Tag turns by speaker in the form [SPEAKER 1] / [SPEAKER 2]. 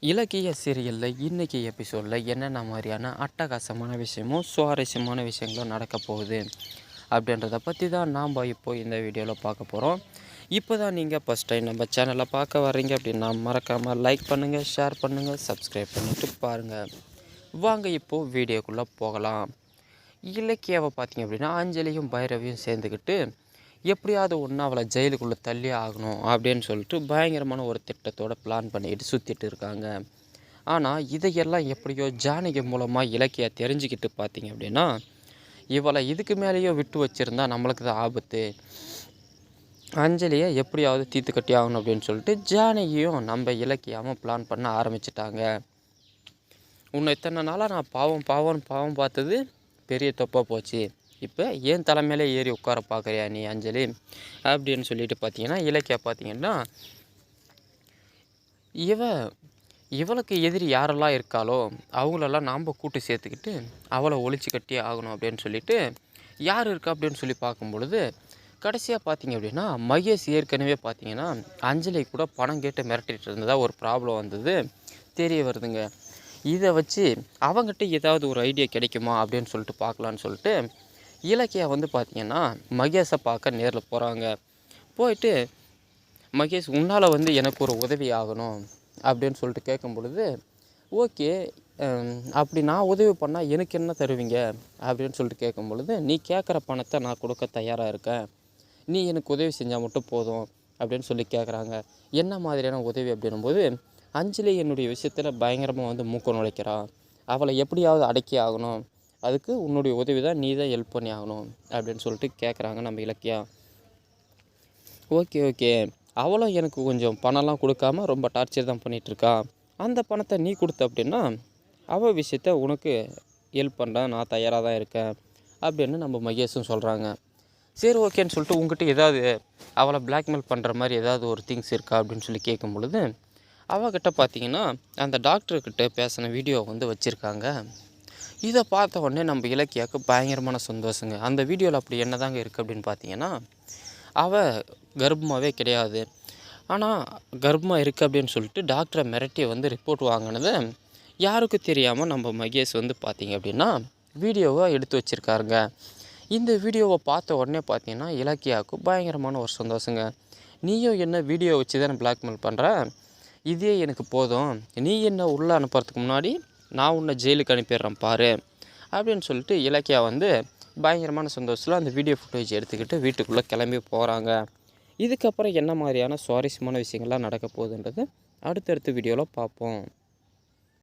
[SPEAKER 1] இலக்கிய சீரியலில் இன்றைக்கி எபிசோடில் என்னென்ன மாதிரியான அட்டகாசமான விஷயமும் சுவாரஸ்யமான விஷயங்களும் நடக்க போகுது அப்படின்றத பற்றி தான் நாம் இப்போ இந்த வீடியோவில் பார்க்க போகிறோம். இப்போ தான் நீங்கள் ஃபஸ்ட் டைம் நம்ம சேனலை பார்க்க வர்றீங்க அப்படின்னா மறக்காமல் லைக் பண்ணுங்கள், ஷேர் பண்ணுங்கள், சப்ஸ்கிரைப் பண்ணிவிட்டு பாருங்கள். வாங்க இப்போது வீடியோக்குள்ளே போகலாம். இலக்கியாவை பார்த்திங்க அப்படின்னா அஞ்சலியும் பைரவியும் சேர்ந்துக்கிட்டு எப்படியாவது ஒன்று அவளை ஜெயிலுக்குள்ளே தள்ளி ஆகணும் அப்படின்னு சொல்லிட்டு பயங்கரமான ஒரு திட்டத்தோடு பிளான் பண்ணிக்கிட்டு சுற்றிட்டு இருக்காங்க. ஆனால் இதையெல்லாம் எப்படியோ ஜானகி மூலமாக இலக்கியா தெரிஞ்சுக்கிட்டு பார்த்திங்க அப்படின்னா இவளை இதுக்கு மேலேயோ விட்டு வச்சுருந்தா நம்மளுக்கு தான் ஆபத்து, அஞ்சலியை எப்படியாவது தீர்த்து கட்டி ஆகணும் அப்படின்னு சொல்லிட்டு ஜானகியும் நம்ம இலக்கியாவும் பிளான் பண்ண ஆரம்பிச்சிட்டாங்க. உன்னை இத்தனை நாளாக நான் பாவம் பார்த்தது பெரிய தப்பாக போச்சு, இப்போ ஏன் தலைமையிலே ஏறி உட்கார பார்க்குறியா நீ அஞ்சலி அப்படின்னு சொல்லிட்டு பார்த்தீங்கன்னா இலக்கியா பார்த்தீங்கன்னா இவளுக்கு எதிரி யாரெல்லாம் இருக்காளோ அவங்களெல்லாம் நாம் கூட்டு சேர்த்துக்கிட்டு அவளை ஒழிச்சு கட்டியே ஆகணும் அப்படின்னு சொல்லிட்டு யார் இருக்கா அப்படின்னு சொல்லி பார்க்கும் பொழுது கடைசியாக பார்த்தீங்க அப்படின்னா மகேஷ் ஏற்கனவே பார்த்தீங்கன்னா அஞ்சலி கூட பணம் கேட்டு மிரட்டிகிட்டு இருந்ததாக ஒரு ப்ராப்ளம் வந்தது தெரிய வருதுங்க. இதை வச்சு அவங்ககிட்ட ஏதாவது ஒரு ஐடியா கிடைக்குமா அப்படின்னு சொல்லிட்டு பார்க்கலான்னு சொல்லிட்டு இலக்கியா பார்த்திங்கன்னா மகேஷை பார்க்க நேரில் போகிறாங்க. போயிட்டு மகேஷ் உன்னால் எனக்கு ஒரு உதவி ஆகணும் அப்படின்னு சொல்லிட்டு கேட்கும் பொழுது ஓகே, அப்படி நான் உதவி பண்ணால் எனக்கு என்ன தருவீங்க அப்படின்னு சொல்லிட்டு கேட்கும் பொழுது நீ கேட்குற பணத்தை நான் கொடுக்க தயாராக இருக்கேன், நீ எனக்கு உதவி செஞ்சால் மட்டும் போதும் அப்படின்னு சொல்லி கேட்குறாங்க. என்ன மாதிரியான உதவி அப்படின்னும்போது அஞ்சலி என்னுடைய விஷயத்தில் பயங்கரமாக மூக்க நுழைக்கிறான், அவளை எப்படியாவது அடக்கி ஆகணும், அதுக்கு உன்னுடைய உதவி தான், நீ தான் ஹெல்ப் பண்ணி ஆகணும் அப்படின்னு சொல்லிட்டு கேட்குறாங்க நம்ம இலக்கியா. ஓகே அவளும் எனக்கு கொஞ்சம் பணம்லாம் கொடுக்காம ரொம்ப டார்ச்சர் தான் பண்ணிகிட்ருக்கா, அந்த பணத்தை நீ கொடுத்த அப்படின்னா அவள் விஷயத்த உனக்கு ஹெல்ப் பண்ணுறேன், நான் தயாராக தான் இருக்கேன் அப்படின்னு நம்ம மகேஷும் சொல்கிறாங்க. சரி ஓகேன்னு சொல்லிட்டு உங்ககிட்ட ஏதாவது அவளை பிளாக்மெயில் பண்ணுற மாதிரி ஏதாவது ஒரு திங்ஸ் இருக்கா அப்படின்னு சொல்லி கேட்கும் பொழுது அவகிட்ட பார்த்திங்கன்னா அந்த டாக்டர்கிட்ட பேசின வீடியோ வச்சுருக்காங்க. இதை பார்த்த உடனே நம்ம இலக்கியாவுக்கு பயங்கரமான சந்தோஷங்க. அந்த வீடியோவில் அப்படி என்ன தாங்க இருக்குது அப்படின்னு பார்த்தீங்கன்னா அவள் கர்ப்பமாகவே கிடையாது, ஆனால் கர்ப்பமாக இருக்குது அப்படின்னு சொல்லிட்டு டாக்டரை மிரட்டி ரிப்போர்ட் வாங்கினதை யாருக்கும் தெரியாமல் நம்ம மகேஷ் பார்த்திங்க அப்படின்னா வீடியோவை எடுத்து வச்சுருக்காருங்க. இந்த வீடியோவை பார்த்த உடனே பார்த்தீங்கன்னா இலக்கியாவுக்கு பயங்கரமான ஒரு சந்தோஷங்க. நீயும் என்ன வீடியோ வச்சு தான் பிளாக்மெயில் பண்ணுற, இதே எனக்கு போதும், நீ என்ன உள்ளே அனுப்புறதுக்கு முன்னாடி நான் உன்னை ஜெயிலுக்கு அனுப்பிடுறேன் பாரு அப்படின்னு சொல்லிட்டு இலக்கியா பயங்கரமான சந்தோஷத்தில் அந்த வீடியோ ஃபுட்டேஜ் எடுத்துக்கிட்டு வீட்டுக்குள்ளே கிளம்பி போகிறாங்க. இதுக்கப்புறம் என்ன மாதிரியான சுவாரஸ்யமான விஷயங்கள்லாம் நடக்க போகுதுன்றது அடுத்தடுத்த வீடியோவில் பார்ப்போம்.